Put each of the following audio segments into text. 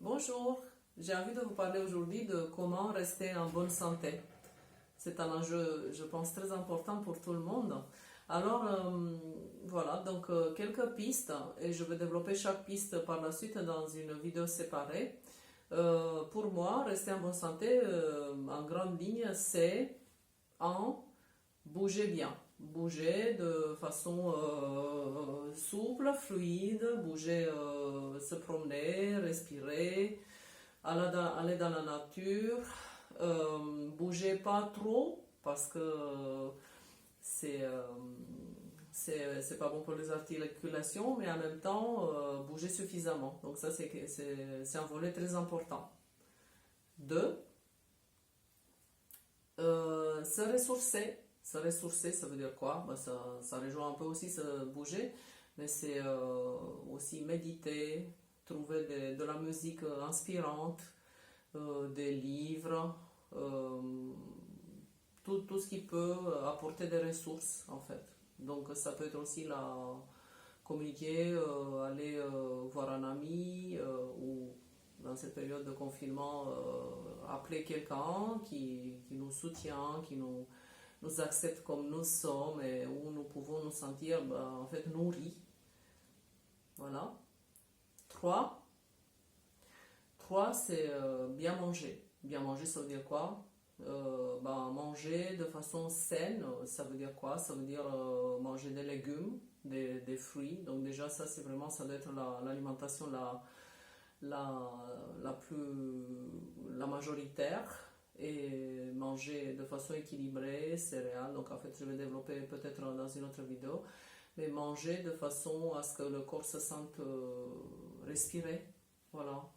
Bonjour, j'ai envie de vous parler aujourd'hui de comment rester en bonne santé. C'est un enjeu, je pense, très important pour tout le monde. Alors, voilà, donc quelques pistes, et je vais développer chaque piste par la suite dans une vidéo séparée. Pour moi, rester en bonne santé, en grande ligne, c'est en bouger bien. Bouger de façon souple, fluide, bouger, se promener, respirer, aller dans la nature, bouger pas trop parce que c'est euh, c'est pas bon pour les articulations, mais en même temps bouger suffisamment. Donc ça c'est un volet très important. Deux, se ressourcer. Se ressourcer, ça veut dire quoi? Ben, ça rejoint un peu aussi se bouger, mais c'est aussi méditer, trouver de la musique inspirante, des livres, euh, tout ce qui peut apporter des ressources en fait. Donc ça peut être aussi communiquer, aller voir un ami ou dans cette période de confinement appeler quelqu'un qui nous soutient, nous accepte comme nous sommes et où nous pouvons nous sentir en fait nourris. Voilà. Trois, Trois, c'est bien manger. Bien manger, ça veut dire quoi? Manger de façon saine, ça veut dire quoi? Ça veut dire manger des légumes, des fruits. Donc déjà, ça, c'est vraiment, ça doit être l'alimentation la, la majoritaire. Et manger de façon équilibrée, céréales. Donc en fait, je vais développer peut-être dans une autre vidéo. Mais manger de façon à ce que le corps se sente respirer. Voilà.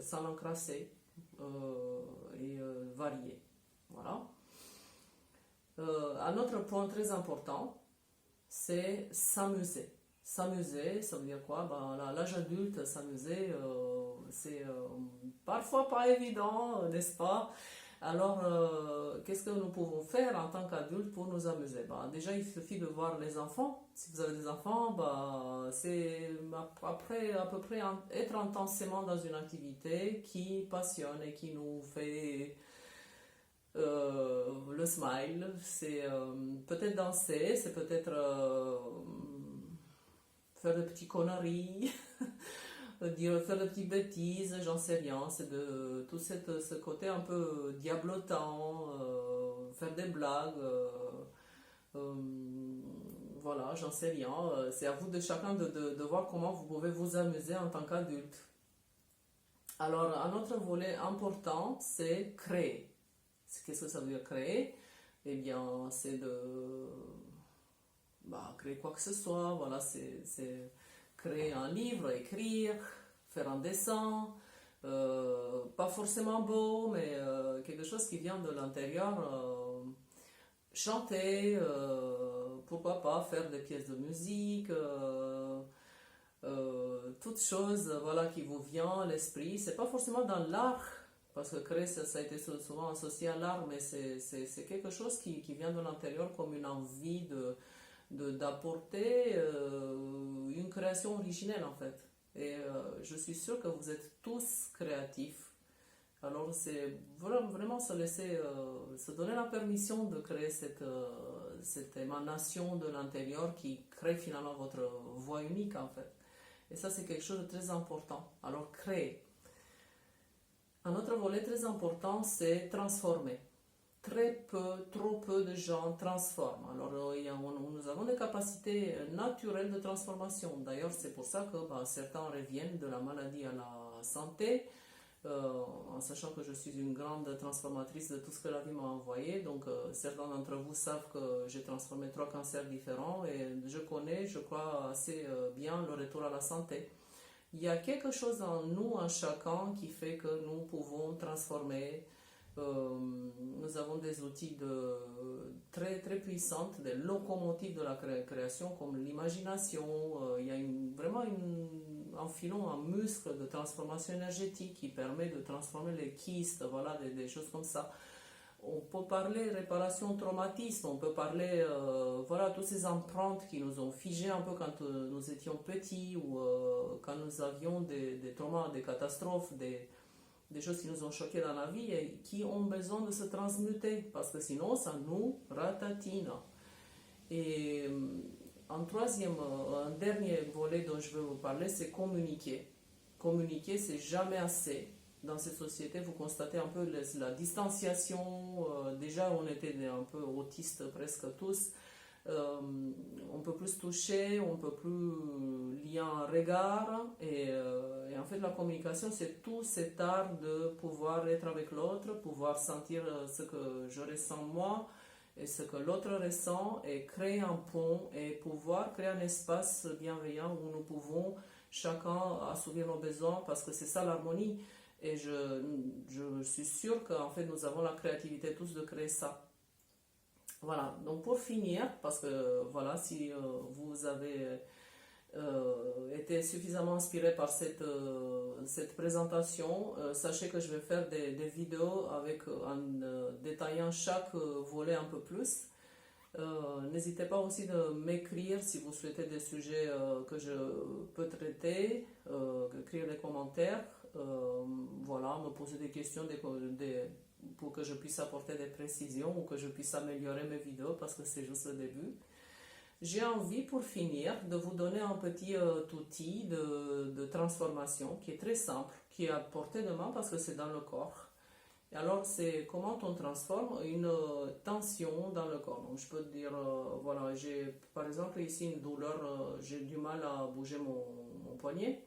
Sans l'encrasser et varié. Voilà. Un autre point très important, c'est s'amuser. S'amuser, ça veut dire quoi? À l'âge adulte, s'amuser, c'est parfois pas évident, n'est-ce pas? Alors, qu'est-ce que nous pouvons faire en tant qu'adultes pour nous amuser? Déjà, il suffit de voir les enfants. Si vous avez des enfants, c'est après à peu près être intensément dans une activité qui passionne et qui nous fait le smile. C'est peut-être danser, c'est peut-être faire des petites conneries, faire des petites bêtises, j'en sais rien. C'est de tout ce côté un peu diablotant, faire des blagues. Euh, voilà, j'en sais rien. C'est à vous de chacun de voir comment vous pouvez vous amuser en tant qu'adulte. Alors, un autre volet important, c'est créer. Qu'est-ce que ça veut dire créer? Eh bien, c'est de créer quoi que ce soit. Voilà, c'est créer un livre, écrire, faire un dessin. Pas forcément beau, mais quelque chose qui vient de l'intérieur. Chanter, pourquoi pas faire des pièces de musique. Toute chose voilà, qui vous vient à l'esprit. C'est pas forcément dans l'art, parce que créer, ça a été souvent associé à l'art, mais c'est quelque chose qui vient de l'intérieur comme une envie d'apporter une création originelle en fait. Et je suis sûre que vous êtes tous créatifs. Alors c'est vraiment se laisser, se donner la permission de créer cette émanation de l'intérieur qui crée finalement votre voix unique en fait. Et ça, c'est quelque chose de très important. Alors, créer. Un autre volet très important, c'est transformer. Trop peu de gens transforment. Alors, nous avons des capacités naturelles de transformation. D'ailleurs, c'est pour ça que certains reviennent de la maladie à la santé, en sachant que je suis une grande transformatrice de tout ce que la vie m'a envoyé. Donc, certains d'entre vous savent que j'ai transformé 3 cancers différents et je connais, je crois, assez bien le retour à la santé. Il y a quelque chose en nous, en chacun, qui fait que nous pouvons transformer. Nous avons des outils très, très puissants, des locomotives de la création, comme l'imagination. Il y a vraiment un filon, un muscle de transformation énergétique qui permet de transformer les kystes, voilà, des choses comme ça. On peut parler réparation traumatisme, on peut parler, voilà, toutes ces empreintes qui nous ont figés un peu quand nous étions petits ou quand nous avions des traumas, des catastrophes, des choses qui nous ont choqués dans la vie et qui ont besoin de se transmuter parce que sinon ça nous ratatine. Et un un dernier volet dont je veux vous parler, c'est communiquer. Communiquer, c'est jamais assez. Dans cette société, vous constatez un peu la distanciation. Déjà, on était un peu autistes presque tous. Euh, on peut plus se toucher, on peut plus lier un regard. Et en fait, la communication, c'est tout cet art de pouvoir être avec l'autre, pouvoir sentir ce que je ressens moi et ce que l'autre ressent et créer un pont et pouvoir créer un espace bienveillant où nous pouvons chacun assouvir nos besoins parce que c'est ça l'harmonie. Et je suis sûre qu'en fait nous avons la créativité tous de créer ça. Voilà, donc pour finir, parce que voilà, si vous avez été suffisamment inspiré par cette présentation, sachez que je vais faire des vidéos avec, en détaillant chaque volet un peu plus. N'hésitez pas aussi de m'écrire si vous souhaitez des sujets que je peux traiter, écrire des commentaires, voilà, me poser des questions pour que je puisse apporter des précisions ou que je puisse améliorer mes vidéos parce que c'est juste le début. J'ai envie pour finir de vous donner un petit outil de transformation qui est très simple, qui est à portée de main parce que c'est dans le corps. Et alors, c'est comment on transforme une tension dans le corps. Donc, je peux te dire, voilà, j'ai par exemple ici une douleur, j'ai du mal à bouger mon poignet.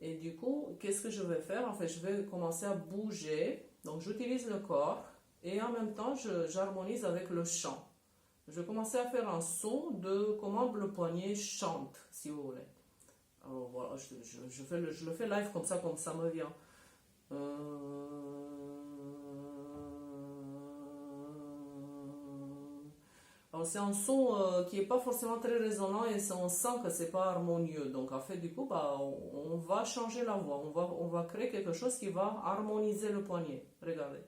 Et du coup, qu'est-ce que je vais faire? En fait, je vais commencer à bouger. Donc, j'utilise le corps et en même temps, j'harmonise avec le chant. Je vais commencer à faire un son de comment le poignet chante, si vous voulez. Alors, voilà, je le fais live comme ça me vient. Alors c'est un son qui n'est pas forcément très résonnant et on sent que c'est pas harmonieux. Donc en fait du coup bah, on va changer la voix, on va créer quelque chose qui va harmoniser le poignet. Regardez.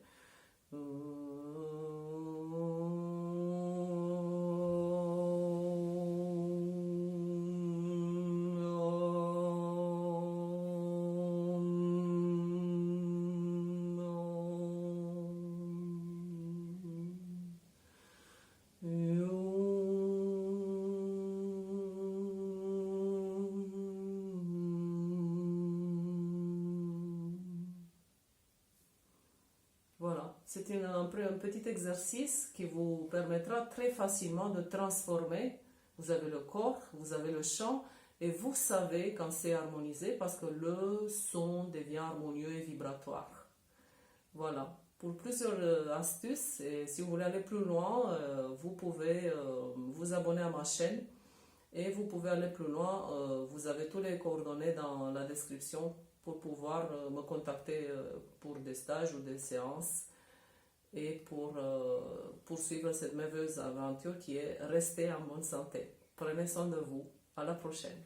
Voilà, c'est un petit exercice qui vous permettra très facilement de transformer. Vous avez le corps, vous avez le chant et vous savez quand c'est harmonisé parce que le son devient harmonieux et vibratoire. Voilà, pour plusieurs astuces et si vous voulez aller plus loin, vous pouvez vous abonner à ma chaîne et vous pouvez aller plus loin. Vous avez tous les coordonnées dans la description pour pouvoir me contacter pour des stages ou des séances et pour poursuivre cette merveilleuse aventure qui est rester en bonne santé. Prenez soin de vous. À la prochaine.